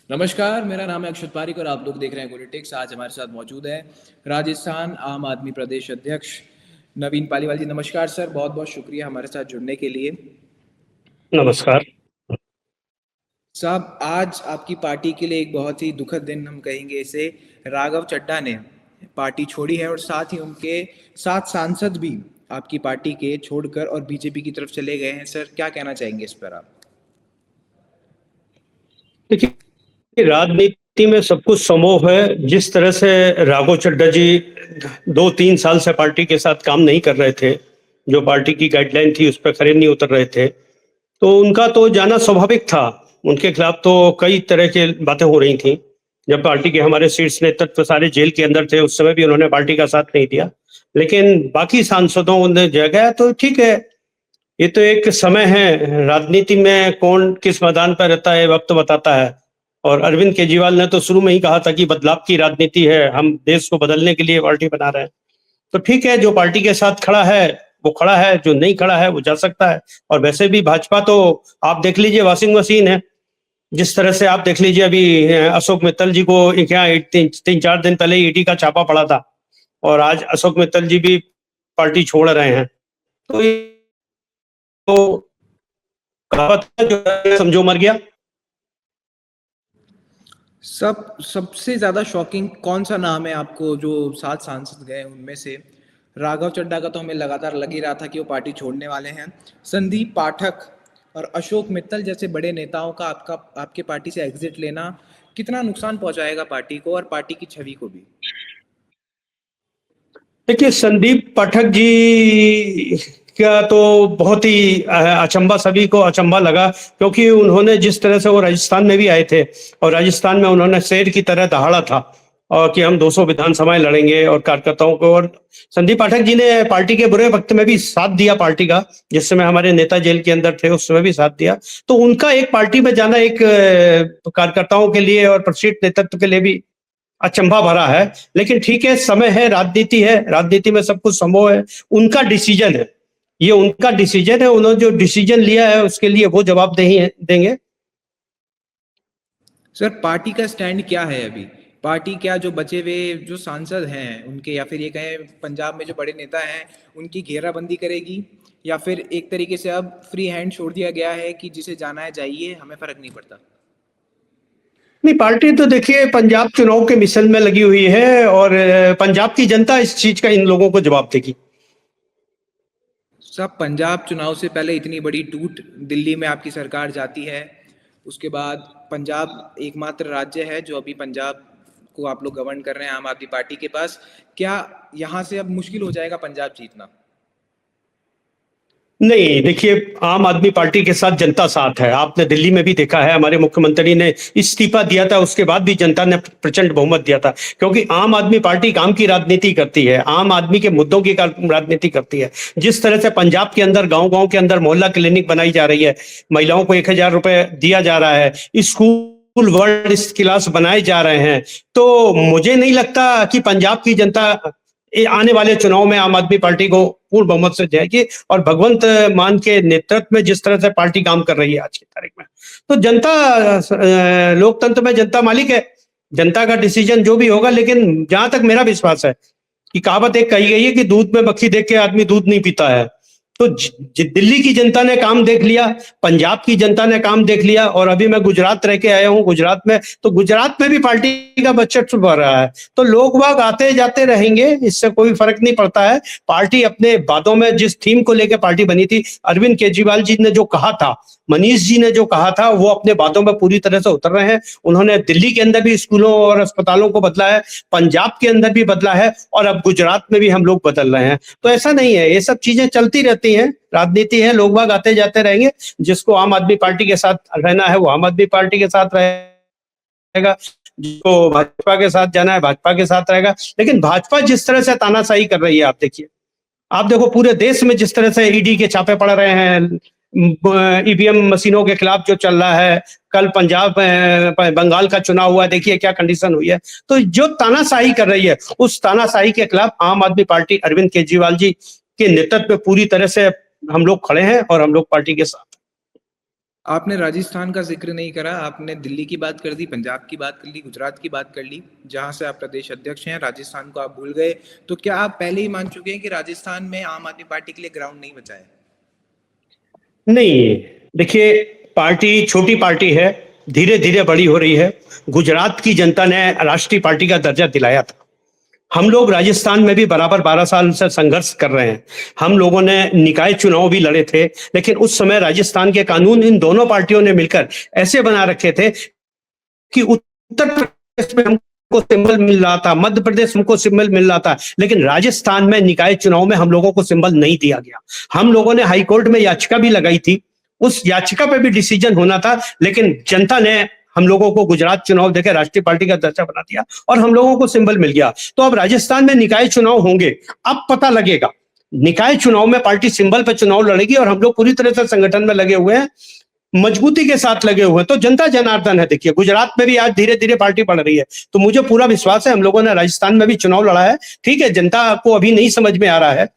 नमस्कार, मेरा नाम है अक्षत पारिक और आप लोग देख रहे हैं पॉलिटिक्स। आज हमारे साथ मौजूद है राजस्थान आम आदमी प्रदेश अध्यक्ष नवीन पालीवाल जी। नमस्कार सर, बहुत बहुत शुक्रिया हमारे साथ जुड़ने के लिए। नमस्कार। साहब, आज आपकी पार्टी के लिए एक बहुत ही दुखद दिन हम कहेंगे इसे। राघव चड्ढा ने पार्टी छोड़ी है और साथ ही उनके 7 सांसद भी आपकी पार्टी के छोड़कर और बीजेपी की तरफ चले गए हैं। सर, क्या कहना चाहेंगे इस पर आप? देखिए, राजनीति में सब कुछ संभव है। जिस तरह से राघव चड्ढा जी 2-3 साल से पार्टी के साथ काम नहीं कर रहे थे, जो पार्टी की गाइडलाइन थी उस पर खरे नहीं उतर रहे थे, तो उनका तो जाना स्वाभाविक था। उनके खिलाफ तो कई तरह की बातें हो रही थी। जब पार्टी के हमारे शीर्ष नेतृत्व सारे जेल के अंदर थे, उस समय भी उन्होंने पार्टी का साथ नहीं दिया। लेकिन बाकी सांसदों ने जगह तो ठीक है, ये तो एक समय है। राजनीति में कौन किस मैदान पर रहता है वक्त बताता है। और अरविंद केजरीवाल ने तो शुरू में ही कहा था कि बदलाव की राजनीति है, हम देश को बदलने के लिए पार्टी बना रहे हैं। तो ठीक है, जो पार्टी के साथ खड़ा है वो खड़ा है, जो नहीं खड़ा है वो जा सकता है। और वैसे भी भाजपा तो आप देख लीजिए वॉशिंग मशीन है। जिस तरह से आप देख लीजिए, अभी अशोक मित्तल जी को क्या 3-4 दिन पहले ईडी का छापा पड़ा था और आज अशोक मित्तल जी भी पार्टी छोड़ रहे हैं। तो कहावत है, जो समझो मर गया। सबसे ज्यादा शॉकिंग कौन सा नाम है आपको? जो 7 सांसद गए उनमें से राघव चड्ढा का तो हमें लगातार लग ही रहा था कि वो पार्टी छोड़ने वाले हैं। संदीप पाठक और अशोक मित्तल जैसे बड़े नेताओं का आपके पार्टी से एग्जिट लेना कितना नुकसान पहुंचाएगा पार्टी को और पार्टी की छवि को भी? देखिए, संदीप पाठक जी का तो बहुत ही अचंभा, सभी को अचंभा लगा, क्योंकि उन्होंने जिस तरह से वो राजस्थान में भी आए थे और राजस्थान में उन्होंने शेर की तरह दहाड़ा था और कि हम 200 विधानसभाएं लड़ेंगे और कार्यकर्ताओं को। और संदीप पाठक जी ने पार्टी के बुरे वक्त में भी साथ दिया पार्टी का, जिस समय हमारे नेता जेल के अंदर थे उस समय भी साथ दिया। तो उनका एक पार्टी में जाना एक कार्यकर्ताओं के लिए और प्रतिष्ठित नेतृत्व के लिए भी अचंभा भरा है। लेकिन ठीक है, समय है, राजनीति है, राजनीति में सब कुछ संभव है। उनका डिसीजन है, ये उनका डिसीजन है। उन्होंने जो डिसीजन लिया है उसके लिए वो जवाबदेही देंगे। सर, पार्टी का स्टैंड क्या है अभी? पार्टी क्या जो बचे हुए जो सांसद हैं उनके, या फिर ये कहें पंजाब में जो बड़े नेता हैं उनकी घेराबंदी करेगी, या फिर एक तरीके से अब फ्री हैंड छोड़ दिया गया है कि जिसे जाना है जाइए, हमें फर्क नहीं पड़ता? नहीं, पार्टी तो देखिए पंजाब चुनाव के मिशन में लगी हुई है और पंजाब की जनता इस चीज का इन लोगों को जवाब देगी। सब पंजाब चुनाव से पहले इतनी बड़ी टूट, दिल्ली में आपकी सरकार जाती है, उसके बाद पंजाब एकमात्र राज्य है जो अभी पंजाब को आप लोग गवर्न कर रहे हैं आम आदमी पार्टी के पास। क्या यहाँ से अब मुश्किल हो जाएगा पंजाब जीतना? नहीं, देखिए, आम आदमी पार्टी के साथ जनता साथ है। आपने दिल्ली में भी देखा है, हमारे मुख्यमंत्री ने इस्तीफा दिया था, उसके बाद भी जनता ने प्रचंड बहुमत दिया था, क्योंकि आम आदमी पार्टी काम की राजनीति करती है, आम आदमी के मुद्दों की राजनीति करती है। जिस तरह से पंजाब के अंदर गांव-गांव के अंदर मोहल्ला क्लिनिक बनाई जा रही है, महिलाओं को 1000 रुपए दिया जा रहा है, स्कूल वर्ल्ड क्लास बनाए जा रहे हैं, तो मुझे नहीं लगता कि पंजाब की जनता आने वाले चुनाव में आम आदमी पार्टी को पूर्ण बहुमत से जाएगी। और भगवंत मान के नेतृत्व में जिस तरह से पार्टी काम कर रही है आज की तारीख में, तो जनता, लोकतंत्र में जनता मालिक है, जनता का डिसीजन जो भी होगा। लेकिन जहां तक मेरा विश्वास है कि कहावत एक कही गई है कि दूध में मक्खी देख के आदमी दूध नहीं पीता है। तो दिल्ली की जनता ने काम देख लिया, पंजाब की जनता ने काम देख लिया, और अभी मैं गुजरात रह के आया हूं गुजरात में, तो गुजरात में भी पार्टी का वर्चस्व बढ़ रहा है। तो लोग बाग आते जाते रहेंगे, इससे कोई फर्क नहीं पड़ता है। पार्टी अपने वादों में, जिस थीम को लेकर पार्टी बनी थी, अरविंद केजरीवाल जी ने जो कहा था, मनीष जी ने जो कहा था, वो अपने वादों में पूरी तरह से उतर रहे हैं। उन्होंने दिल्ली के अंदर भी स्कूलों और अस्पतालों को बदला है, पंजाब के अंदर भी बदला है, और अब गुजरात में भी हम लोग बदल रहे हैं। तो ऐसा नहीं है, ये सब चीजें चलती रहती हैं, राजनीति है, लोग बाग आते जाते रहेंगे। जिसको आम आदमी पार्टी के साथ रहना है वो आम आदमी पार्टी के साथ रहेगा, जिसको भाजपा के साथ जाना है भाजपा के साथ रहेगा। लेकिन भाजपा जिस तरह से तानाशाही कर रही है, आप देखिए, आप देखो पूरे देश में जिस तरह से ईडी के छापे पड़ रहे हैं, ईवीएम मशीनों के खिलाफ जो चल रहा है, कल पंजाब बंगाल का चुनाव हुआ, देखिए क्या कंडीशन हुई है। तो जो तानाशाही कर रही है, उस तानाशाही के खिलाफ आम आदमी पार्टी अरविंद केजरीवाल जी के नेतृत्व में पूरी तरह से हम लोग खड़े हैं और हम लोग पार्टी के साथ। आपने राजस्थान का जिक्र नहीं करा, आपने दिल्ली की बात कर दी, पंजाब की बात कर ली, गुजरात की बात कर ली, जहां से आप प्रदेश अध्यक्ष हैं। राजस्थान को आप भूल गए। तो क्या आप पहले ही मान चुके हैं कि राजस्थान में आम आदमी पार्टी के लिए ग्राउंड नहीं बचा है? नहीं, देखिए, पार्टी छोटी पार्टी है, धीरे धीरे बड़ी हो रही है। गुजरात की जनता ने राष्ट्रीय पार्टी का दर्जा दिलाया था। हम लोग राजस्थान में भी बराबर 12 साल से संघर्ष कर रहे हैं। हम लोगों ने निकाय चुनाव भी लड़े थे, लेकिन उस समय राजस्थान के कानून इन दोनों पार्टियों ने मिलकर ऐसे बना रखे थे कि उत्तर प्रदेश में हमको सिंबल मिल रहा था, मध्य प्रदेश हमको सिंबल मिल रहा था, लेकिन राजस्थान में निकाय चुनाव में हम लोगों को सिंबल नहीं दिया गया। हम लोगों ने हाईकोर्ट में याचिका भी लगाई थी, उस याचिका पे भी डिसीजन होना था, लेकिन जनता ने हम लोगों को गुजरात चुनाव देकर राष्ट्रीय पार्टी का दर्जा बना दिया और हम लोगों को सिंबल मिल गया। तो अब राजस्थान में निकाय चुनाव होंगे, अब पता लगेगा। निकाय चुनाव में पार्टी सिंबल पर चुनाव लड़ेगी और हम लोग पूरी तरह से संगठन में लगे हुए हैं, मजबूती के साथ लगे हुए हैं। तो जनता जनार्दन है। देखिए, गुजरात में भी आज धीरे धीरे पार्टी बढ़ रही है, तो मुझे पूरा विश्वास है। हम लोगों ने राजस्थान में भी चुनाव लड़ा है, ठीक है, जनता को अभी नहीं समझ में आ रहा है,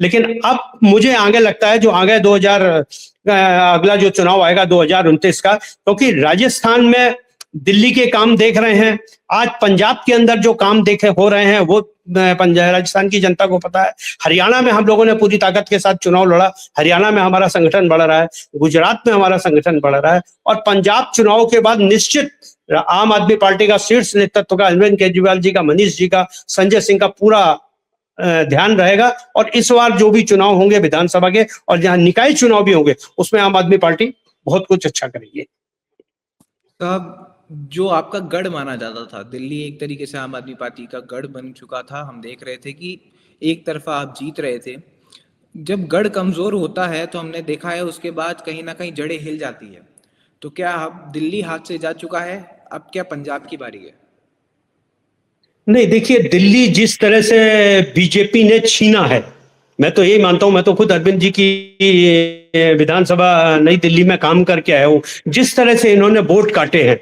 लेकिन अब मुझे आगे लगता है जो आगे 2000 अगला जो चुनाव आएगा 2029 का, क्योंकि राजस्थान में दिल्ली के काम देख रहे हैं, आज पंजाब के अंदर जो काम देखे हो रहे हैं वो पंजाब राजस्थान की जनता को पता है। हरियाणा में हम लोगों ने पूरी ताकत के साथ चुनाव लड़ा, हरियाणा में हमारा संगठन बढ़ रहा है, गुजरात में हमारा संगठन बढ़ रहा है, और पंजाब चुनाव के बाद निश्चित आम आदमी पार्टी का शीर्ष नेतृत्व का, अरविंद केजरीवाल जी का, मनीष जी का, संजय सिंह का पूरा ध्यान रहेगा। और इस बार जो भी चुनाव होंगे विधानसभा के और जहां निकाय चुनाव भी होंगे, उसमें आम आदमी पार्टी बहुत कुछ अच्छा करेगी। साहब, जो आपका गढ़ माना जाता था, दिल्ली एक तरीके से आम आदमी पार्टी का गढ़ बन चुका था। हम देख रहे थे कि एक तरफा आप जीत रहे थे। जब गढ़ कमजोर होता है तो हमने देखा है उसके बाद कहीं ना कहीं जड़ें हिल जाती है। तो क्या अब दिल्ली हाथ से जा चुका है, अब क्या पंजाब की बारी है? नहीं, देखिए, दिल्ली जिस तरह से बीजेपी ने छीना है, मैं तो यही मानता हूं, मैं तो खुद अरविंद जी की विधानसभा नई दिल्ली में काम करके आया हूं, जिस तरह से इन्होंने वोट काटे हैं,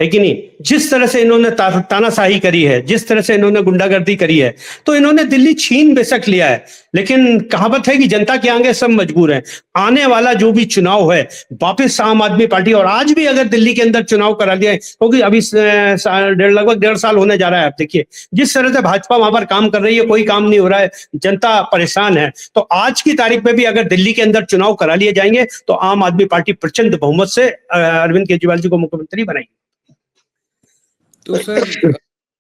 है कि नहीं, जिस तरह से इन्होंने तानाशाही करी है, जिस तरह से इन्होंने गुंडागर्दी करी है, तो इन्होंने दिल्ली छीन बेशक लिया है, लेकिन कहावत है कि जनता के आगे सब मजबूर हैं। आने वाला जो भी चुनाव है, वापस आम आदमी पार्टी, और आज भी अगर दिल्ली के अंदर चुनाव करा दिया है, क्योंकि अभी लगभग 1.5 साल होने जा रहा है, आप देखिए जिस तरह से भाजपा वहां पर काम कर रही है, कोई काम नहीं हो रहा है, जनता परेशान है। तो आज की तारीख में भी अगर दिल्ली के अंदर चुनाव करा लिए जाएंगे तो आम आदमी पार्टी प्रचंड बहुमत से अरविंद केजरीवाल जी को मुख्यमंत्री बनाएगी। तो सर,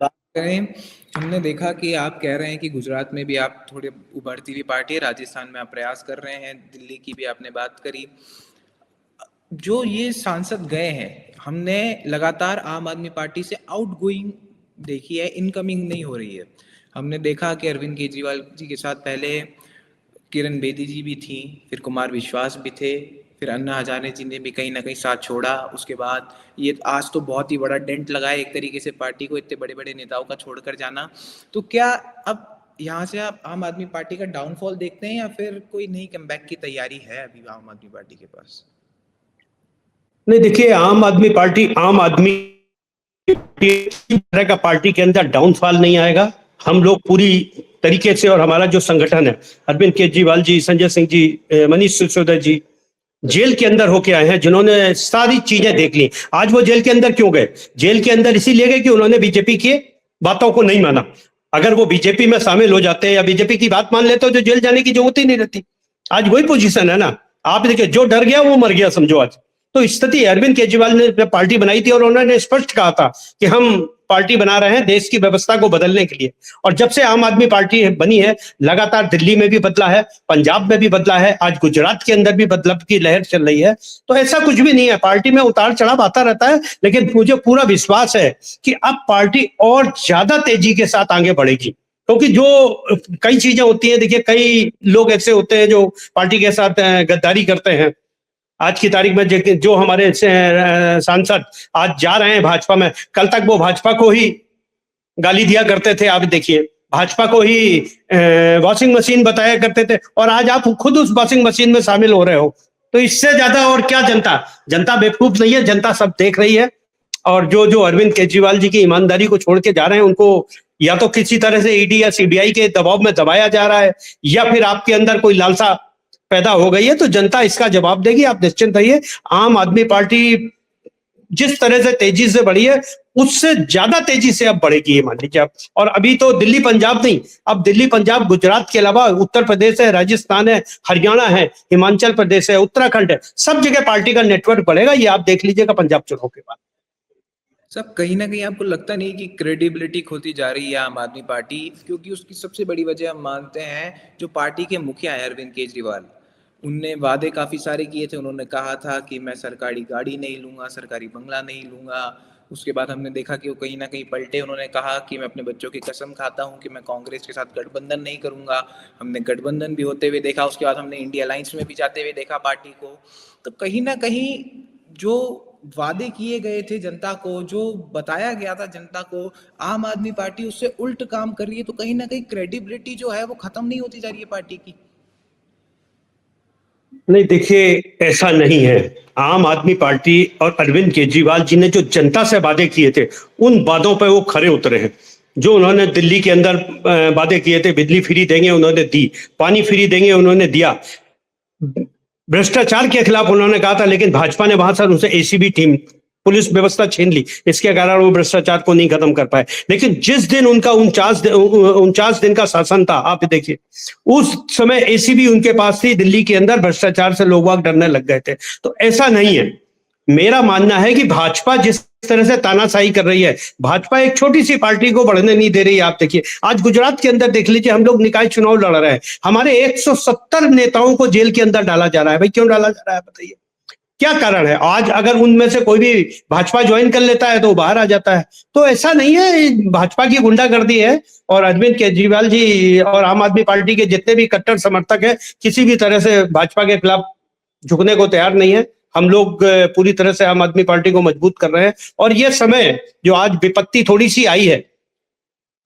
बात करें, हमने देखा कि आप कह रहे हैं कि गुजरात में भी आप थोड़े उभरती हुई पार्टी है, राजस्थान में आप प्रयास कर रहे हैं, दिल्ली की भी आपने बात करी। जो ये सांसद गए हैं, हमने लगातार आम आदमी पार्टी से आउटगोइंग देखी है, इनकमिंग नहीं हो रही है। हमने देखा कि अरविंद केजरीवाल जी के साथ पहले किरण बेदी जी भी थी, फिर कुमार विश्वास भी थे, फिर अन्ना हजारे जी ने भी कहीं ना कहीं साथ छोड़ा। उसके बाद ये आज तो बहुत ही बड़ा डेंट लगा है एक तरीके से पार्टी को, इतने बड़े बड़े नेताओं का छोड़कर जाना। तो क्या अब यहाँ से आप आम आदमी पार्टी का डाउनफॉल देखते हैं, या फिर कोई नई कमबैक की तैयारी है अभी आम आदमी पार्टी के पास? नहीं, देखिए, आम आदमी पार्टी तरह का पार्टी के अंदर डाउनफॉल नहीं आएगा। हम लोग पूरी तरीके से, और हमारा जो संगठन है, अरविंद केजरीवाल जी, संजय सिंह जी, मनीष सिसोदिया जी जेल के अंदर होके आए हैं, जिन्होंने सारी चीजें देख ली। आज वो जेल के अंदर क्यों गए? जेल के अंदर इसीलिए गए कि उन्होंने बीजेपी की बातों को नहीं माना। अगर वो बीजेपी में शामिल हो जाते या बीजेपी की बात मान लेते तो जेल जाने की जरूरत ही नहीं रहती। आज वही पोजीशन है ना। आप देखिए, जो डर गया वो मर गया, समझो आज। तो स्थिति, अरविंद केजरीवाल ने पार्टी बनाई थी और उन्होंने स्पष्ट कहा था कि हम पार्टी बना रहे हैं देश की व्यवस्था को बदलने के लिए। और जब से आम आदमी पार्टी बनी है, लगातार दिल्ली में भी बदला है, पंजाब में भी बदला है, आज गुजरात के अंदर भी बदलाव की लहर चल रही है। तो ऐसा कुछ भी नहीं है, पार्टी में उतार चढ़ाव आता रहता है, लेकिन मुझे पूरा विश्वास है कि अब पार्टी और ज्यादा तेजी के साथ आगे बढ़ेगी। क्योंकि जो कई चीजें होती हैं, देखिए, कई लोग ऐसे होते हैं जो पार्टी के साथ गद्दारी करते हैं। आज की तारीख में जो हमारे सांसद आज जा रहे हैं भाजपा में, कल तक वो भाजपा को ही गाली दिया करते थे। आप देखिए, भाजपा को ही वॉशिंग मशीन बताया करते थे, और आज आप खुद उस वॉशिंग मशीन में शामिल हो रहे हो। तो इससे ज्यादा और क्या? जनता बेवकूफ नहीं है, जनता सब देख रही है। और जो अरविंद केजरीवाल जी की ईमानदारी को छोड़ के जा रहे हैं, उनको या तो किसी तरह से ईडी या सीबीआई के दबाव में दबाया जा रहा है, या फिर आपके अंदर कोई लालसा पैदा हो गई है, तो जनता इसका जवाब देगी, आप निश्चिंत रहिए। आम आदमी पार्टी जिस तरह से तेजी से बढ़ी है, उससे ज्यादा तेजी से अब बढ़ेगी, ये मान लीजिए आप। और अभी तो दिल्ली पंजाब नहीं, अब दिल्ली पंजाब गुजरात के अलावा उत्तर प्रदेश है, राजस्थान है, हरियाणा है, हिमाचल प्रदेश है, उत्तराखंड है, सब जगह पार्टी का नेटवर्क बढ़ेगा, ये आप देख लीजिएगा पंजाब चुनाव के बाद। सब कहीं ना कहीं आपको लगता नहीं कि क्रेडिबिलिटी खोती जा रही है आम आदमी पार्टी, क्योंकि उसकी सबसे बड़ी वजह हम मानते हैं जो पार्टी के मुखिया हैं अरविंद केजरीवाल, उनने वादे काफी सारे किए थे। उन्होंने कहा था कि मैं सरकारी गाड़ी नहीं लूंगा, सरकारी बंगला नहीं लूंगा। उसके बाद हमने देखा कि वो कहीं ना कहीं पलटे। उन्होंने कहा कि मैं अपने बच्चों की कसम खाता हूं कि मैं कांग्रेस के साथ गठबंधन नहीं करूंगा। हमने गठबंधन भी होते हुए देखा, उसके बाद हमने इंडिया अलायंस में भी जाते हुए देखा पार्टी को। तो कहीं ना कहीं जो वादे किए गए थे जनता को, जो बताया गया था जनता को, आम आदमी पार्टी उससे उल्ट काम कर रही है। तो कहीं ना कहीं क्रेडिबिलिटी जो है वो खत्म नहीं होती जा रही है पार्टी की। नहीं, देखिए, ऐसा नहीं है। आम आदमी पार्टी और अरविंद केजरीवाल जी ने जो जनता से वादे किए थे, उन वादों पर वो खरे उतरे हैं। जो उन्होंने दिल्ली के अंदर वादे किए थे, बिजली फ्री देंगे, उन्होंने दी। पानी फ्री देंगे, उन्होंने दिया। भ्रष्टाचार के खिलाफ उन्होंने कहा था, लेकिन भाजपा ने वहां से उनसे एसीबी टीम, पुलिस व्यवस्था छीन ली। इसके कारण वो भ्रष्टाचार को नहीं खत्म कर पाए। लेकिन जिस दिन उनका 49 दिन का शासन था, आप देखिए, उस समय एसीबी उनके पास थी दिल्ली के अंदर। भ्रष्टाचार से लोग वाग डरने लग गए थे। तो ऐसा नहीं है। मेरा मानना है कि भाजपा जिस तरह से तानाशाही कर रही है, भाजपा एक छोटी सी पार्टी को बढ़ने नहीं दे रही है। आप देखिए, आज गुजरात के अंदर देख लीजिए, हम लोग निकाय चुनाव लड़ रहे हैं, हमारे 170 नेताओं को जेल के अंदर डाला जा रहा है। भाई क्यों डाला जा रहा है, बताइए क्या कारण है? आज अगर उनमें से कोई भी भाजपा ज्वाइन कर लेता है तो वो बाहर आ जाता है। तो ऐसा नहीं है, भाजपा की गुंडागर्दी है। और अरविंद केजरीवाल जी और आम आदमी पार्टी के जितने भी कट्टर समर्थक है, किसी भी तरह से भाजपा के खिलाफ झुकने को तैयार नहीं है। हम लोग पूरी तरह से आम आदमी पार्टी को मजबूत कर रहे हैं। और ये समय जो आज विपत्ति थोड़ी सी आई है,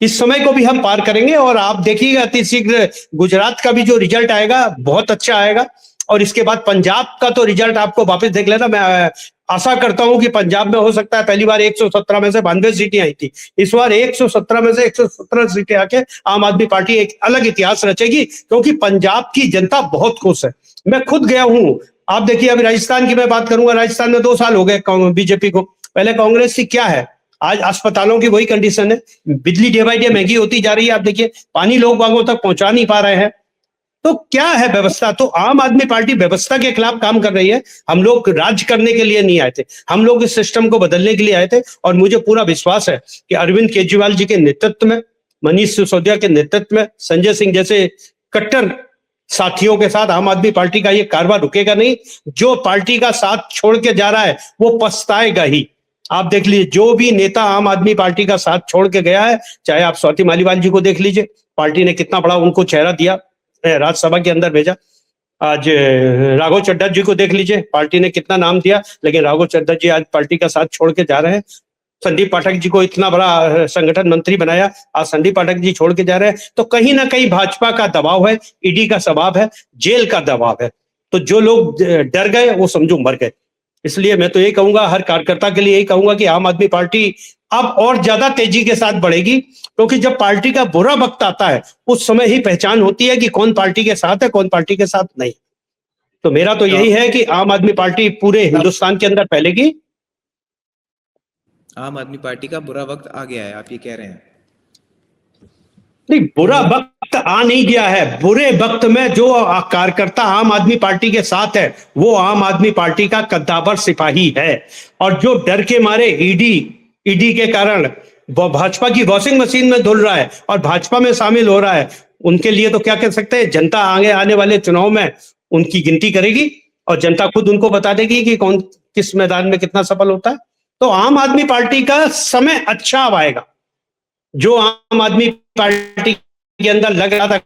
इस समय को भी हम पार करेंगे। और आप देखिएगा अति शीघ्र गुजरात का भी जो रिजल्ट आएगा बहुत अच्छा आएगा। और इसके बाद पंजाब का तो रिजल्ट आपको वापस देख लेना। मैं आशा करता हूं कि पंजाब में हो सकता है, पहली बार 117 में से 92 सीटें आई थी, इस बार 117 में से 117 सीटें आके आम आदमी पार्टी एक अलग इतिहास रचेगी, क्योंकि पंजाब की जनता बहुत खुश है। मैं खुद गया हूं। आप देखिए, अभी राजस्थान की मैं बात करूंगा। राजस्थान में 2 साल हो गए बीजेपी को। पहले कांग्रेस की क्या है, आज अस्पतालों की वही कंडीशन है। बिजली डे बाई डे महंगी होती जा रही है। आप देखिए, पानी लोग बागों तक पहुंचा नहीं पा रहे हैं। तो क्या है व्यवस्था? तो आम आदमी पार्टी व्यवस्था के खिलाफ काम कर रही है। हम लोग राज करने के लिए नहीं आए थे, हम लोग इस सिस्टम को बदलने के लिए आए थे। और मुझे पूरा विश्वास है कि अरविंद केजरीवाल जी के नेतृत्व में, मनीष सिसोदिया के नेतृत्व में, संजय सिंह जैसे कट्टर साथियों के साथ आम आदमी पार्टी का ये कारवां रुकेगा नहीं। जो पार्टी का साथ छोड़ के जा रहा है वो पछताएगा ही। आप देख लीजिए, जो भी नेता आम आदमी पार्टी का साथ छोड़ के गया है, चाहे आप स्वाति मालीवाल जी को देख लीजिए, पार्टी ने कितना बड़ा उनको चेहरा दिया, राज्यसभा के अंदर भेजा। आज राघव चड्ढा जी को देख लीजिए, पार्टी ने कितना नाम दिया, लेकिन राघव चड्ढा जी आज पार्टी का साथ छोड़ के जा रहे हैं। संदीप पाठक जी को इतना बड़ा संगठन मंत्री बनाया, आज संदीप पाठक जी छोड़ के जा रहे हैं। तो कहीं ना कहीं भाजपा का दबाव है, ईडी का दबाव है, जेल का दबाव है। तो जो लोग डर गए वो समझो मर गए। इसलिए मैं तो यही कहूंगा, हर कार्यकर्ता के लिए यही कहूंगा कि आम आदमी पार्टी अब और ज्यादा तेजी के साथ बढ़ेगी, क्योंकि जब पार्टी का बुरा वक्त आता है उस समय ही पहचान होती है कि कौन पार्टी के साथ है, कौन पार्टी के साथ नहीं। तो मेरा तो यही है कि आम आदमी पार्टी पूरे हिंदुस्तान के अंदर फैलेगी। आम आदमी पार्टी का बुरा वक्त आ गया है, आप ये कह रहे हैं? नहीं, बुरा वक्त आ नहीं गया है। बुरे वक्त में जो कार्यकर्ता आम आदमी पार्टी के साथ है वो आम आदमी पार्टी का कद्दावर सिपाही है। और जो डर के मारे ईडी के कारण वो भाजपा की वॉशिंग मशीन में धुल रहा है और भाजपा में शामिल हो रहा है, उनके लिए तो क्या कह सकते हैं। जनता आगे आने वाले चुनाव में उनकी गिनती करेगी और जनता खुद उनको बता देगी कि कौन किस मैदान में कितना सफल होता है। तो आम आदमी पार्टी का समय अच्छा अब आएगा। जो आम आदमी पार्टी के अंदर लग रहा था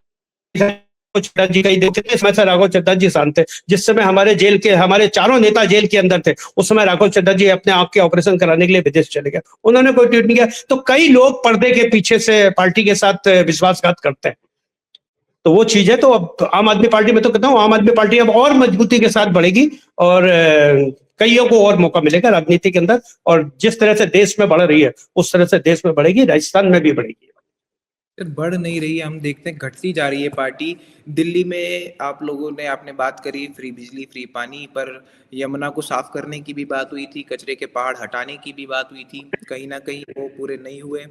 चड्ढा जी का ही कितने समय से राघव चड्ढा जी शांत थे। जिस समय हमारे चारों नेता जेल के अंदर थे, उस समय राघव चड्ढा जी अपने आंख के ऑपरेशन कराने के लिए विदेश चले गए, उन्होंने कोई ट्वीट नहीं किया। तो कई लोग पर्दे के पीछे से पार्टी के साथ विश्वासघात करते हैं। तो वो चीज है। तो अब आम आदमी पार्टी में तो कहता हूँ, आम आदमी पार्टी अब और मजबूती के साथ बढ़ेगी और कईयों को और मौका मिलेगा राजनीति के अंदर। और जिस तरह से देश में बढ़ रही है उस तरह से देश में बढ़ेगी, राजस्थान में भी बढ़ेगी। सर बढ़ नहीं रही है, हम देखते हैं घटती जा रही है पार्टी। दिल्ली में आप लोगों ने आपने बात करी फ्री बिजली फ्री पानी पर, यमुना को साफ करने की भी बात हुई थी, कचरे के पहाड़ हटाने की भी बात हुई थी, कहीं ना कहीं वो पूरे नहीं हुए।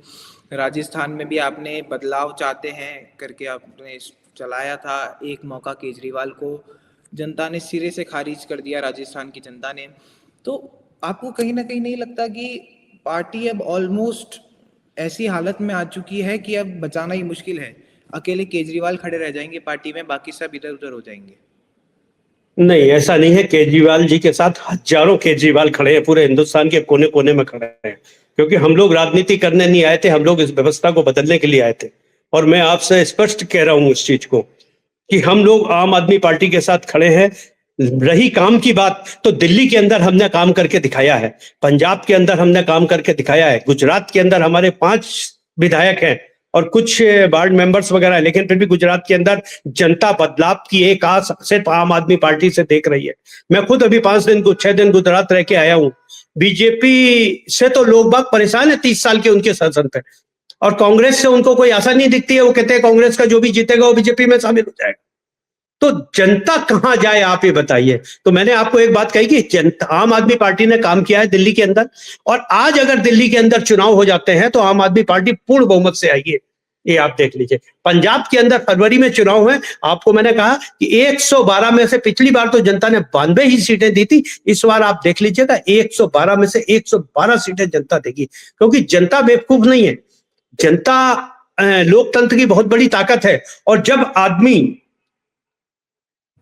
राजस्थान में भी आपने बदलाव चाहते हैं करके आपने चलाया था, एक मौका केजरीवाल को जनता ने सिरे से खारिज कर दिया, राजस्थान की जनता ने। तो आपको कहीं ना कहीं नहीं लगता कि पार्टी अब ऑलमोस्ट ऐसी हालत में आ चुकी है कि अब बचाना ही मुश्किल है? अकेले केजरीवाल खड़े रह जाएंगे पार्टी में, बाकी सब इधर उधर हो जाएंगे। नहीं, ऐसा नहीं है। केजरीवाल जी के साथ हजारों केजरीवाल खड़े हैं, पूरे हिंदुस्तान के कोने कोने में खड़े हैं। क्योंकि हम लोग राजनीति करने नहीं आए थे, हम लोग इस व्यवस्था को बदलने के लिए आए थे। और मैं आपसे स्पष्ट कह रहा हूं इस चीज को कि हम लोग आम आदमी पार्टी के साथ खड़े हैं। रही काम की बात, तो दिल्ली के अंदर हमने काम करके दिखाया है, पंजाब के अंदर हमने काम करके दिखाया है, गुजरात के अंदर हमारे 5 विधायक हैं और कुछ वार्ड मेंबर्स वगैरह है, लेकिन फिर भी गुजरात के अंदर जनता बदलाव की एक आस सिर्फ आम आदमी पार्टी से देख रही है। मैं खुद अभी 6 दिन गुजरात रह के आया हूं। बीजेपी से तो लोग बाग परेशान है 30 साल के उनके शासन पे, और कांग्रेस से उनको कोई आशा नहीं दिखती है। वो कहते हैं कांग्रेस का जो भी जीतेगा वो बीजेपी में शामिल हो जाएगा। तो जनता कहां जाए, आप ये बताइए। तो मैंने आपको एक बात कही कि जनता, आम आदमी पार्टी ने काम किया है दिल्ली के अंदर, और आज अगर दिल्ली के अंदर चुनाव हो जाते हैं तो आम आदमी पार्टी पूर्ण बहुमत से आई है। ये आप देख लीजिए। पंजाब के अंदर फरवरी में चुनाव हुए, आपको मैंने कहा कि 112 में से, पिछली बार तो जनता ने 92 ही सीटें दी थी, इस बार आप देख लीजिएगा 112 में से 112 सीटें जनता देगी। क्योंकि जनता बेवकूफ नहीं है, जनता लोकतंत्र की बहुत बड़ी ताकत है। और जब आदमी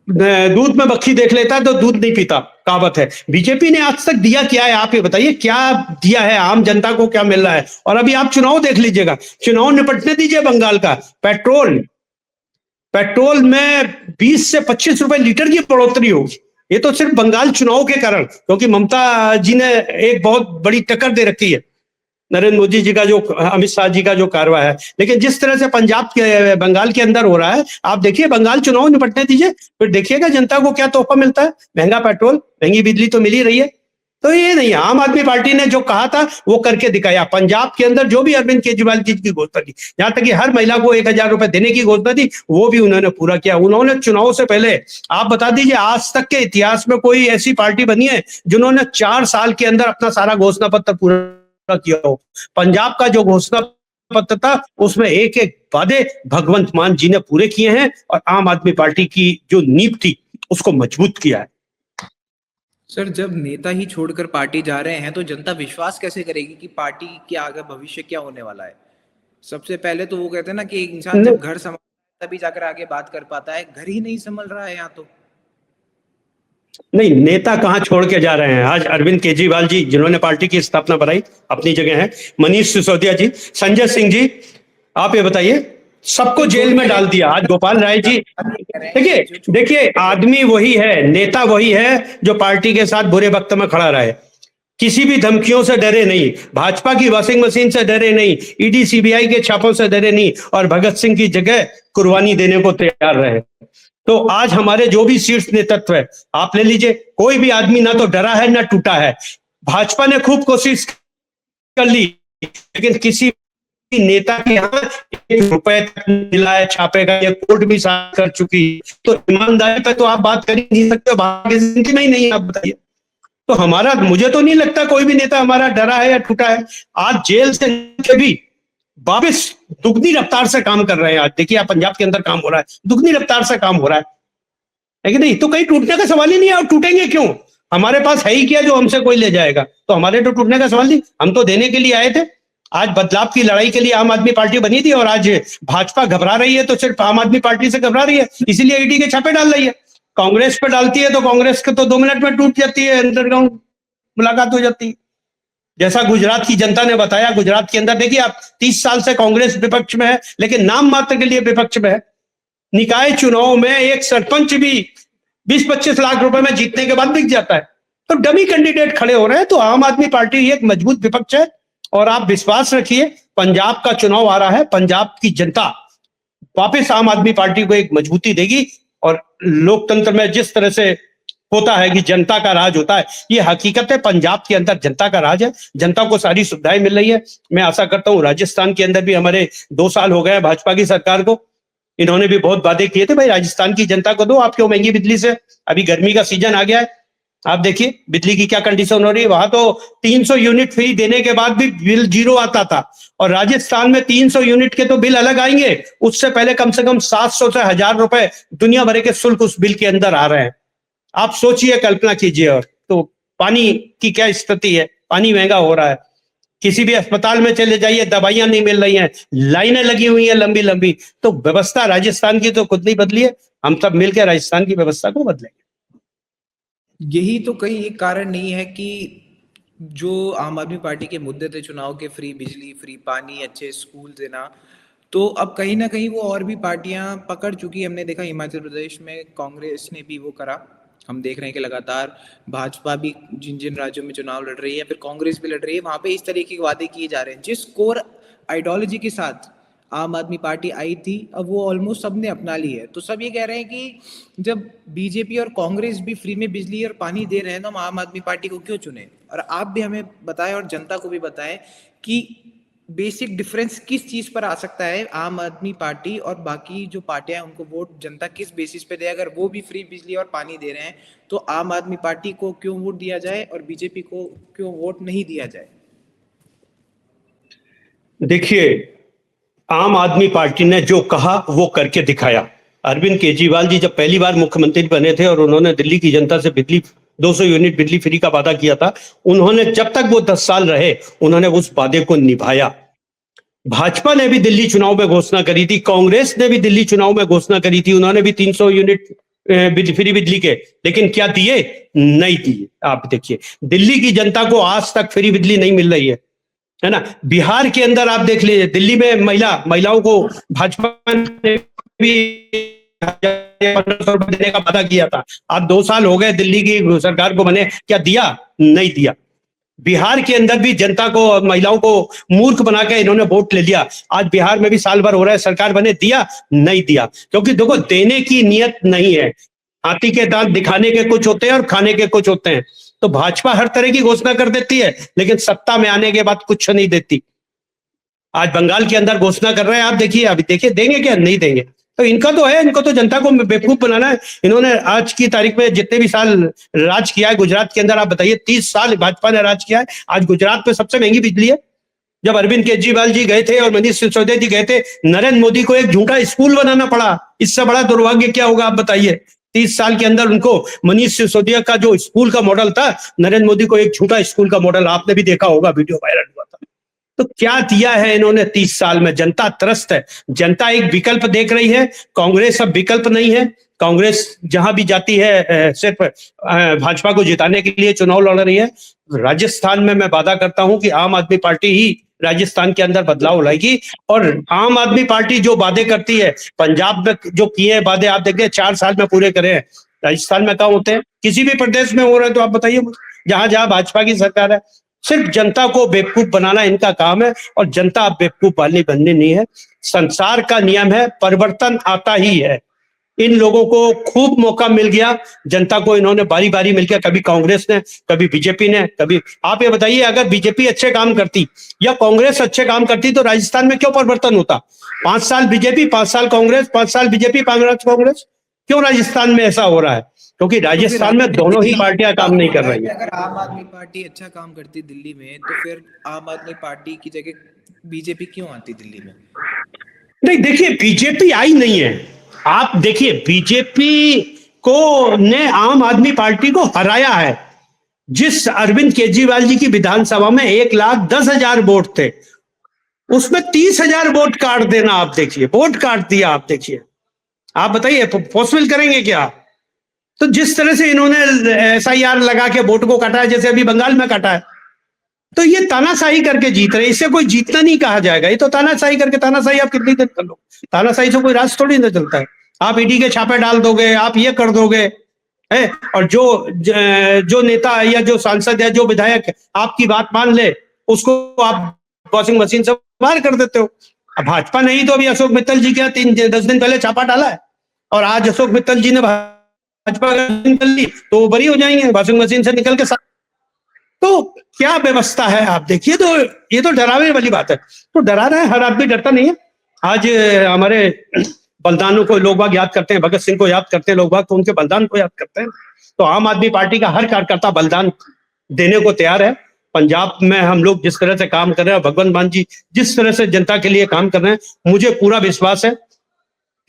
दूध में मक्खी देख लेता है तो दूध नहीं पीता, कहावत है। बीजेपी ने आज तक दिया क्या है, आप ये बताइए, क्या दिया है आम जनता को, क्या मिल रहा है? और अभी आप चुनाव देख लीजिएगा, चुनाव निपटने दीजिए बंगाल का। पेट्रोल पेट्रोल में 20 से 25 रुपए लीटर की बढ़ोतरी होगी। ये तो सिर्फ बंगाल चुनाव के कारण, क्योंकि ममता जी ने एक बहुत बड़ी टक्कर दे रखी है नरेंद्र मोदी जी का, जो अमित शाह जी का जो कारवा है। लेकिन जिस तरह से पंजाब के, बंगाल के अंदर हो रहा है, आप देखिए, बंगाल चुनाव निपटने दीजिए, फिर देखिएगा जनता को क्या तोहफा मिलता है। महंगा पेट्रोल, महंगी बिजली तो मिल ही रही है। तो ये नहीं है, आम आदमी पार्टी ने जो कहा था वो करके दिखाया। पंजाब के अंदर जो भी अरविंद केजरीवाल जी की घोषणा की, जहां तक कि हर महिला को 1,000 रुपए देने की घोषणा थी, वो भी उन्होंने पूरा किया। उन्होंने चुनाव से पहले, आप बता दीजिए, आज तक के इतिहास में कोई ऐसी पार्टी बनी है जिन्होंने 4 साल के अंदर अपना सारा घोषणा पत्र पूरा किया हो? पंजाब का जो घोषणा पत्र था उसमें एक एक वादे भगवंत मान जी ने पूरे किए हैं, और आम आदमी पार्टी की जो नींव थी उसको मजबूत किया है। सर जब नेता ही छोड़कर पार्टी जा रहे हैं तो जनता विश्वास कैसे करेगी कि पार्टी के आगे भविष्य क्या होने वाला है? सबसे पहले तो वो कहते हैं ना कि एक इंसान जब घर संभाल तभी जाकर आगे बात कर पाता है, घर ही नहीं संभल रहा है यहाँ तो। नहीं, नेता कहां छोड़ के जा रहे हैं? आज अरविंद केजरीवाल जी, जिन्होंने पार्टी की स्थापना बनाई, अपनी जगह है। मनीष सिसोदिया जी, संजय सिंह जी, आप ये बताइए, सबको जेल में डाल दिया। आज गोपाल राय जी, देखिए देखिए, आदमी वही है, नेता वही है जो पार्टी के साथ बुरे वक्त में खड़ा रहे, किसी भी धमकियों से डरे नहीं, भाजपा की वॉशिंग मशीन से डरे नहीं, ईडी सीबीआई के छापों से डरे नहीं, और भगत सिंह की जगह कुर्बानी देने को तैयार रहे। तो आज हमारे जो भी शीर्ष नेतृत्व है, आप ले लीजिए, कोई भी आदमी ना तो डरा है ना टूटा है। भाजपा ने खूब कोशिश कर ली, लेकिन किसी भी नेता के यहाँ 1 रुपए तक मिला है छापे का, ये कोर्ट भी साफ कर चुकी है। तो ईमानदारी पे तो आप बात कर ही नहीं सकते, भाग्य जिंदगी में ही नहीं, आप बताइए। तो हमारा, मुझे तो नहीं लगता कोई भी नेता हमारा डरा है या टूटा है। आज जेल से भी वापिस दुगनी रफ्तार से काम कर रहे हैं। आज देखिए, आप पंजाब के अंदर काम हो रहा है, दुगनी रफ्तार से काम हो रहा है कि नहीं? तो कहीं टूटने का सवाल ही नहीं है। और टूटेंगे क्यों? हमारे पास है ही क्या जो हमसे कोई ले जाएगा? तो हमारे तो टूटने का सवाल नहीं, हम तो देने के लिए आए थे। आज बदलाव की लड़ाई के लिए आम आदमी पार्टी बनी थी, और आज भाजपा घबरा रही है तो सिर्फ आम आदमी पार्टी से घबरा रही है, इसीलिए ईडी के छापे डाल रही है। कांग्रेस पे डालती है तो कांग्रेस के तो 2 मिनट में टूट जाती है, अंडरग्राउंड मुलाकात हो जाती है। जैसा गुजरात की जनता ने बताया, गुजरात के अंदर देखिए आप, 30 साल से कांग्रेस विपक्ष में है, लेकिन नाम मात्र के लिए विपक्ष में है। निकाय चुनाव में एक सरपंच भी 20-25 लाख रुपए में जीतने के बाद बिक जाता है। तो डमी कैंडिडेट खड़े हो रहे हैं। तो आम आदमी पार्टी एक मजबूत विपक्ष है, और आप विश्वास रखिए, पंजाब का चुनाव आ रहा है, पंजाब की जनता वापस आम आदमी पार्टी को एक मजबूती देगी। और लोकतंत्र में जिस तरह से होता है कि जनता का राज होता है, ये हकीकत है। पंजाब के अंदर जनता का राज है, जनता को सारी सुविधाएं मिल रही है। मैं आशा करता हूँ राजस्थान के अंदर भी, हमारे 2 साल हो गए भाजपा की सरकार को, इन्होंने भी बहुत वादे किए थे, भाई राजस्थान की जनता को दो, आप क्यों महंगी बिजली से। अभी गर्मी का सीजन आ गया है, आप देखिए बिजली की क्या कंडीशन हो रही है। वहां तो 300 यूनिट फ्री देने के बाद भी बिल जीरो आता था, और राजस्थान में 300 यूनिट के तो बिल अलग आएंगे, उससे पहले कम से कम 700 से 1000 रुपए दुनिया भर के शुल्क उस बिल के अंदर आ रहे हैं। आप सोचिए, कल्पना कीजिए। और तो पानी की क्या स्थिति है, पानी महंगा हो रहा है, किसी भी अस्पताल में चले जाइए दवाइयां नहीं मिल रही हैं, लाइनें लगी हुई हैं लंबी लंबी। तो व्यवस्था राजस्थान की तो खुद नहीं बदली है, हम सब मिलकर राजस्थान की व्यवस्था को बदलेंगे। यही तो कहीं एक कारण नहीं है कि जो आम आदमी पार्टी के मुद्दे थे चुनाव के, फ्री बिजली, फ्री पानी, अच्छे स्कूल देना, तो अब कहीं ना कहीं वो और भी पार्टियां पकड़ चुकी। हमने देखा हिमाचल प्रदेश में कांग्रेस ने भी वो करा। हम देख रहे हैं कि लगातार भाजपा भी जिन जिन राज्यों में चुनाव लड़ रही है, फिर कांग्रेस भी लड़ रही है, वहां पे इस तरीके के वादे किए जा रहे हैं जिस कोर आइडियोलॉजी के साथ आम आदमी पार्टी आई थी, अब वो ऑलमोस्ट सबने अपना ली है। तो सब ये कह रहे हैं कि जब बीजेपी और कांग्रेस भी फ्री में बिजली और पानी दे रहे हैं तो हम आम आदमी पार्टी को क्यों चुने। और आप भी हमें बताएं और जनता को भी बताएं कि बेसिक डिफरेंस किस चीज पर आ सकता है, आम आदमी पार्टी और बाकी जो पार्टियां उनको वोट जनता किस बेसिस पे दे। अगर वो भी फ्री बिजली और पानी दे रहे हैं तो आम आदमी पार्टी को क्यों वोट दिया जाए और बीजेपी को क्यों वोट नहीं दिया जाए। देखिए, आम आदमी पार्टी ने जो कहा वो करके दिखाया। अरविंद केजरीवाल जी जब पहली बार मुख्यमंत्री बने थे और उन्होंने दिल्ली की जनता से बिजली 200 यूनिट बिजली फ्री का वादा किया था, उन्होंने जब तक वो 10 साल रहे उन्होंने उस वादे को निभाया। भाजपा ने भी दिल्ली चुनाव में घोषणा करी थी, कांग्रेस ने भी दिल्ली चुनाव में घोषणा करी थी, उन्होंने भी 300 यूनिट फ्री बिजली के, लेकिन क्या दिए? नहीं दिए। आप देखिए, दिल्ली की जनता को आज तक फ्री बिजली नहीं मिल रही है ना। बिहार के अंदर आप देख लीजिए, दिल्ली में महिलाओं को भाजपा ने भी 1500 रुपए देने का वादा किया था। आज 2 साल हो गए दिल्ली की सरकार को बने, क्या दिया? नहीं दिया। बिहार के अंदर भी जनता को, महिलाओं को मूर्ख बना के इन्होंने वोट ले लिया। आज बिहार में भी साल भर हो रहा है सरकार बने, दिया? नहीं दिया। क्योंकि देखो, देने की नियत नहीं है। हाथी के दांत दिखाने के कुछ होते हैं और खाने के कुछ होते हैं। तो भाजपा हर तरह की घोषणा कर देती है, लेकिन सत्ता में आने के बाद कुछ नहीं देती। आज बंगाल के अंदर घोषणा कर रहे हैं, आप देखिए, अभी देखिए देंगे क्या? नहीं देंगे। तो इनका तो है, इनको तो जनता को बेवकूफ बनाना है। इन्होंने आज की तारीख में जितने भी साल राज किया है गुजरात के अंदर, आप बताइए, 30 साल भाजपा ने राज किया है। आज गुजरात में सबसे महंगी बिजली है। जब अरविंद केजरीवाल जी गए थे और मनीष सिसोदिया जी गए थे, नरेंद्र मोदी को एक झूठा स्कूल बनाना पड़ा। इससे बड़ा दुर्भाग्य क्या होगा, आप बताइए। 30 साल के अंदर उनको मनीष सिसोदिया का जो स्कूल का मॉडल था, नरेंद्र मोदी को एक झूठा स्कूल का मॉडल, आपने भी देखा होगा, वीडियो वायरल हुआ था। तो क्या दिया है इन्होंने 30 साल में? जनता त्रस्त है, जनता एक विकल्प देख रही है। कांग्रेस अब विकल्प नहीं है। कांग्रेस जहां भी जाती है सिर्फ भाजपा को जिताने के लिए चुनाव लड़ रही है। राजस्थान में मैं वादा करता हूं कि आम आदमी पार्टी ही राजस्थान के अंदर बदलाव लाएगी। और आम आदमी पार्टी जो वादे करती है, पंजाब में जो किए वादे आप देखिए 4 साल में पूरे करे हैं, राजस्थान में कहाँ होते हैं? किसी भी प्रदेश में हो रहे हैं तो आप बताइए, जहां जहां भाजपा की सरकार है। सिर्फ जनता को बेवकूफ बनाना इनका काम है, और जनता अब बेवकूफ वाली बननी नहीं है। संसार का नियम है, परिवर्तन आता ही है। इन लोगों को खूब मौका मिल गया, जनता को इन्होंने बारी बारी मिल गया, कभी कांग्रेस ने, कभी बीजेपी ने, कभी। आप ये बताइए, अगर बीजेपी अच्छे काम करती या कांग्रेस अच्छे काम करती तो राजस्थान में क्यों परिवर्तन होता? 5 साल बीजेपी, 5 साल कांग्रेस, 5 साल बीजेपी, 5 साल कांग्रेस। क्यों राजस्थान में ऐसा हो रहा है? क्योंकि राजस्थान में दोनों ही पार्टियां काम नहीं कर रही है। अगर आम आदमी पार्टी अच्छा काम करती दिल्ली में, तो फिर आम आदमी पार्टी की जगह बीजेपी क्यों आती दिल्ली में? नहीं, देखिए, बीजेपी आई नहीं है। आप देखिए, बीजेपी को ने आम आदमी पार्टी को हराया है। जिस अरविंद केजरीवाल जी की विधानसभा में 1,10,000 वोट थे, उसमें 30,000 वोट काट देना, आप देखिए, वोट काट दिया। आप देखिए, आप बताइए पॉसिबल करेंगे क्या? तो जिस तरह से इन्होंने SIR लगा के वोट को काटा है, जैसे अभी बंगाल में काटा है, तो ये तानाशाही करके जीत रहे। इससे कोई जीतना नहीं कहा जाएगा, ये तो तानाशाही करके। तानाशाही आप कितनी देर कर लो? तानाशाही से कोई राज थोड़ी ना चलता है। आप ईडी के छापे डाल दोगे, आप ये कर दोगे, है, और जो नेता या जो सांसद या जो विधायक आपकी बात मान ले, उसको आप वॉशिंग मशीन से बाहर कर देते हो। अब भाजपा नहीं तो अभी अशोक मित्तल जी क्या 10 दिन पहले छापा डाला है, और आज अशोक मित्तल जी ने भाजपा निकल ली तो वो बरी हो जाएंगे वॉशिंग मशीन से निकल के साथ। तो क्या व्यवस्था है आप देखिए। तो ये तो डरावे वाली बात है। तो डरा रहा है, हर आदमी डरता नहीं है। आज हमारे बलिदानों को लोग बाग याद करते हैं, भगत सिंह को याद करते हैं लोग बाग, तो उनके बलिदान को याद करते हैं। तो आम आदमी पार्टी का हर कार्यकर्ता बलिदान देने को तैयार है। पंजाब में हम लोग जिस तरह से काम कर रहे हैं, भगवंत मान जी जिस तरह से जनता के लिए काम कर रहे हैं, मुझे पूरा विश्वास है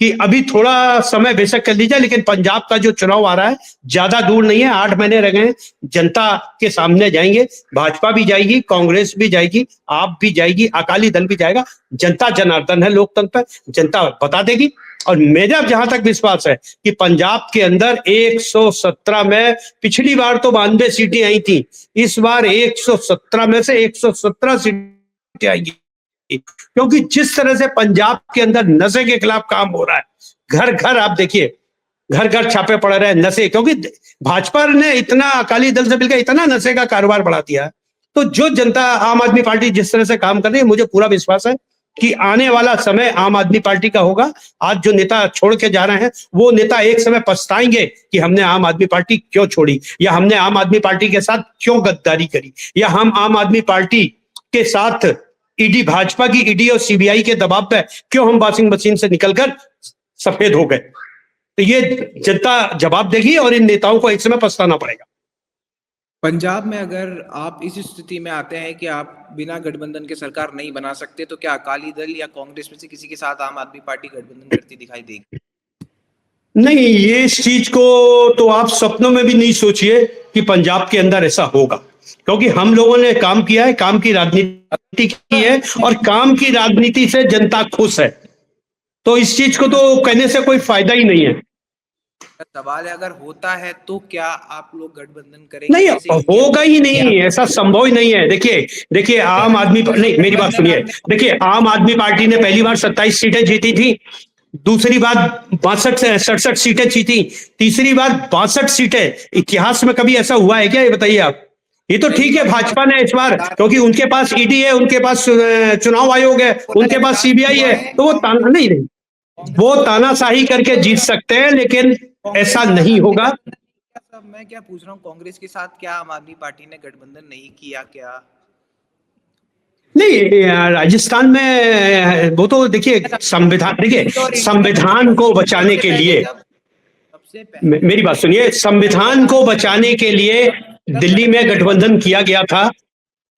कि अभी थोड़ा समय बेशक कर लीजिए, लेकिन पंजाब का जो चुनाव आ रहा है ज्यादा दूर नहीं है, 8 महीने रह गए हैं। जनता के सामने जाएंगे, भाजपा भी जाएगी, कांग्रेस भी जाएगी, आप भी जाएगी, अकाली दल भी जाएगा। जनता जनार्दन है, लोकतंत्र, जनता बता देगी। और मेरा जहां तक विश्वास है कि पंजाब के अंदर 117 में, पिछली बार तो 92 सीटें आई थी, इस बार 117 में से 117 सीटें आएंगी। क्योंकि जिस तरह से पंजाब के अंदर नशे के खिलाफ काम हो रहा है, घर घर आप देखिए, घर घर छापे पड़ रहे हैं नशे, क्योंकि भाजपा ने इतना, अकाली दल से मिलकर इतना नशे का कारोबार बढ़ा दिया है। तो जो जनता, आम आदमी पार्टी जिस तरह से काम कर रही है, मुझे पूरा विश्वास है कि आने वाला समय आम आदमी पार्टी का होगा। आज जो नेता छोड़ के जा रहे हैं, वो नेता एक समय पछताएंगे कि हमने आम आदमी पार्टी क्यों छोड़ी, या हमने आम आदमी पार्टी के साथ क्यों गद्दारी करी, या हम आम आदमी पार्टी के साथ ईडी, भाजपा की ईडी और सीबीआई के दबाव पे क्यों हम वॉशिंग मशीन से निकलकर सफेद हो गए। तो ये जनता जवाब देगी और इन नेताओं को एक समय पछताना पड़ेगा। पंजाब में अगर आप इस स्थिति में आते हैं कि आप बिना गठबंधन के सरकार नहीं बना सकते, तो क्या अकाली दल या कांग्रेस में से किसी के साथ आम आदमी पार्टी गठबंधन करती दिखाई देगी? नहीं, ये इस चीज को तो आप सपनों में भी नहीं सोचिए कि पंजाब के अंदर ऐसा होगा, क्योंकि हम लोगों ने काम किया है, काम की राजनीति की है, और काम की राजनीति से जनता खुश है। तो इस चीज को तो कहने से कोई फायदा ही नहीं है। सवाल है, अगर होता है तो क्या आप लोग गठबंधन करेंगे? नहीं, होगा ही नहीं, ऐसा संभव ही नहीं है। देखिए देखिए, आम आदमी, नहीं मेरी बात सुनिए, देखिए आम आदमी पार्टी ने पहली बार 27 सीटें जीती थी, दूसरी बार 62-67 सीटें जीती, तीसरी बार 62 सीटें। इतिहास में कभी ऐसा हुआ है क्या, ये बताइए आप। ये तो ठीक है, भाजपा ने इस बार, क्योंकि उनके पास ईडी है, उनके पास चुनाव आयोग है, उनके पास सीबीआई है, तो वो ताना नहीं, वो तानाशाही करके जीत सकते हैं, लेकिन ऐसा नहीं होगा। मैं क्या पूछ रहा हूँ, कांग्रेस के साथ क्या आम आदमी पार्टी ने गठबंधन नहीं किया क्या? नहीं, राजस्थान में वो तो देखिए, संविधान, देखिए संविधान को बचाने के लिए, मेरी बात सुनिए, संविधान को बचाने के लिए दिल्ली में गठबंधन किया गया था,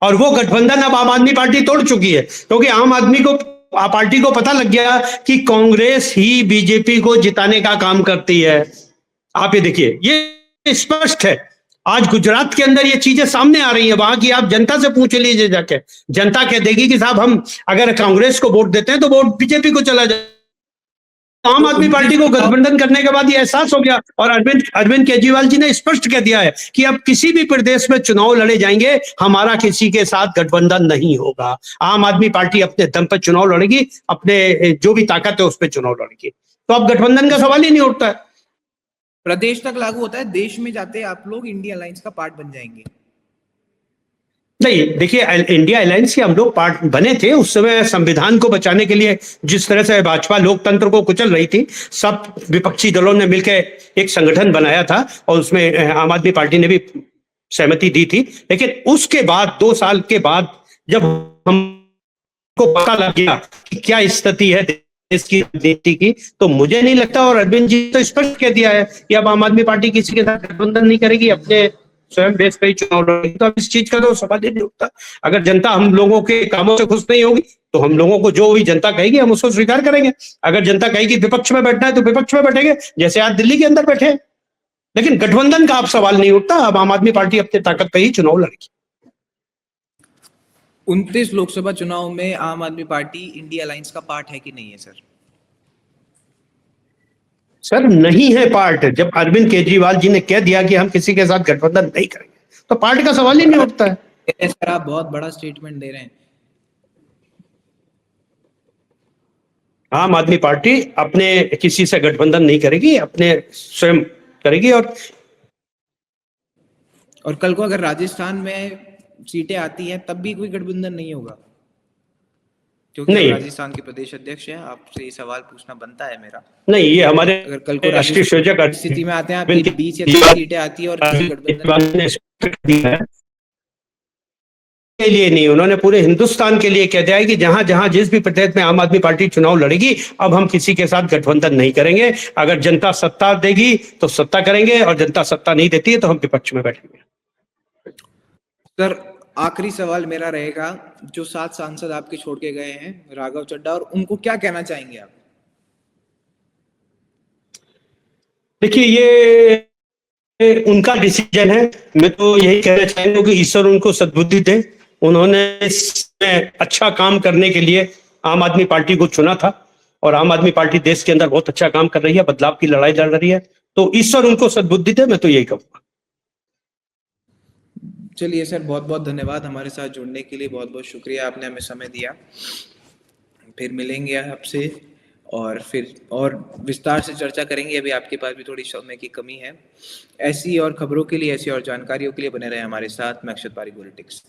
और वो गठबंधन अब आम आदमी पार्टी तोड़ चुकी है, क्योंकि आम आदमी को, पार्टी को पता लग गया कि कांग्रेस ही बीजेपी को जिताने का काम करती है। आप ये देखिए, ये स्पष्ट है। आज गुजरात के अंदर ये चीजें सामने आ रही है, वहां की आप जनता से पूछ लीजिए जाके, जनता कह देगी कि साहब हम अगर कांग्रेस को वोट देते हैं तो वोट बीजेपी को चला जाए। आम आदमी पार्टी को गठबंधन करने के बाद ये एहसास हो गया, और अरविंद केजरीवाल जी ने स्पष्ट कह दिया है कि अब किसी भी प्रदेश में चुनाव लड़े जाएंगे, हमारा किसी के साथ गठबंधन नहीं होगा। आम आदमी पार्टी अपने दम पर चुनाव लड़ेगी, अपने जो भी ताकत है उस पर चुनाव लड़ेगी। तो अब गठबंधन का सवाल ही नहीं उठता है। प्रदेश तक लागू होता है, देश में जाते आप लोग इंडिया अलायंस का पार्ट बन जाएंगे? नहीं, देखिए इंडिया अलायंस के हम लोग पार्ट बने थे उस समय, संविधान को बचाने के लिए। जिस तरह से भाजपा लोकतंत्र को कुचल रही थी, सब विपक्षी दलों ने मिलकर एक संगठन बनाया था, और उसमें आम आदमी पार्टी ने भी सहमति दी थी। लेकिन उसके बाद 2 साल के बाद जब हमको पता लग गया कि क्या स्थिति है देश की राजनीति की, तो मुझे नहीं लगता, और अरविंद जी तो स्पष्ट कह दिया है कि अब आम आदमी पार्टी किसी के साथ गठबंधन नहीं करेगी, अपने स्वयं बेस पर ही चुनाव लड़ेगी। तो अब इस चीज का तो सवाल ही नहीं उठता। अगर जनता हम लोगों के कामों से खुश नहीं होगी, तो हम लोगों को जो भी जनता कहेगी हम उसको स्वीकार करेंगे। अगर जनता कहेगी विपक्ष में बैठना है तो विपक्ष में बैठेंगे, जैसे आज दिल्ली के अंदर बैठे। लेकिन गठबंधन का अब सवाल नहीं उठता, अब आम आदमी पार्टी अपनी ताकत पर ही चुनाव लड़ेगी। 29 लोकसभा चुनाव में आम आदमी पार्टी इंडिया अलायंस का पार्ट है कि नहीं है सर? सर नहीं है पार्ट। जब अरविंद केजरीवाल जी ने कह दिया कि हम किसी के साथ गठबंधन नहीं करेंगे, तो पार्ट का सवाल ही नहीं उठता है। सर आप बहुत बड़ा स्टेटमेंट दे रहे हैं। आम आदमी पार्टी अपने किसी से गठबंधन नहीं करेगी, अपने स्वयं करेगी। और कल को अगर राजस्थान में सीटें आती हैं तब भी कोई गठबंधन नहीं होगा? क्योंकि आप नहीं राजस्थान के प्रदेश अध्यक्ष हैं, आपसे ये सवाल पूछना बनता है मेरा। नहीं, ये हमारे अगर कल को राष्ट्रीय राजस्थान सयोजक की स्थिति में आते हैं, आपकी अरविंद 20 या 30 सीटें आती है और किसी गठबंधन केजरीवाल ने स्पष्ट कर दिया है के लिए नहीं, उन्होंने पूरे हिंदुस्तान के लिए कह दिया है कि जहां जहां जिस भी प्रदेश में आम आदमी पार्टी चुनाव लड़ेगी, अब हम किसी के साथ गठबंधन नहीं करेंगे। अगर जनता सत्ता देगी तो सत्ता करेंगे, और जनता सत्ता नहीं देती है तो हम विपक्ष में बैठेंगे। सर, आखिरी सवाल मेरा रहेगा, जो 7 सांसद आपके छोड़ के गए हैं, राघव चड्ढा, और उनको क्या कहना चाहेंगे आप? देखिए, ये उनका डिसीजन है। मैं तो यही कहना चाहूंगा कि ईश्वर उनको सद्बुद्धि दे। उन्होंने इसमें अच्छा काम करने के लिए आम आदमी पार्टी को चुना था, और आम आदमी पार्टी देश के अंदर बहुत अच्छा काम कर रही है, बदलाव की लड़ाई लड़ रही है। तो ईश्वर उनको सद्बुद्धि दे, मैं तो यही कहूंगा। चलिए सर, बहुत बहुत धन्यवाद हमारे साथ जुड़ने के लिए, बहुत बहुत शुक्रिया, आपने हमें समय दिया। फिर मिलेंगे आपसे और फिर और विस्तार से चर्चा करेंगे। अभी आपके पास भी थोड़ी समय की कमी है। ऐसी और खबरों के लिए, ऐसी और जानकारियों के लिए बने रहे हमारे साथ। मैं अक्षत पारी पॉलिटिक्स।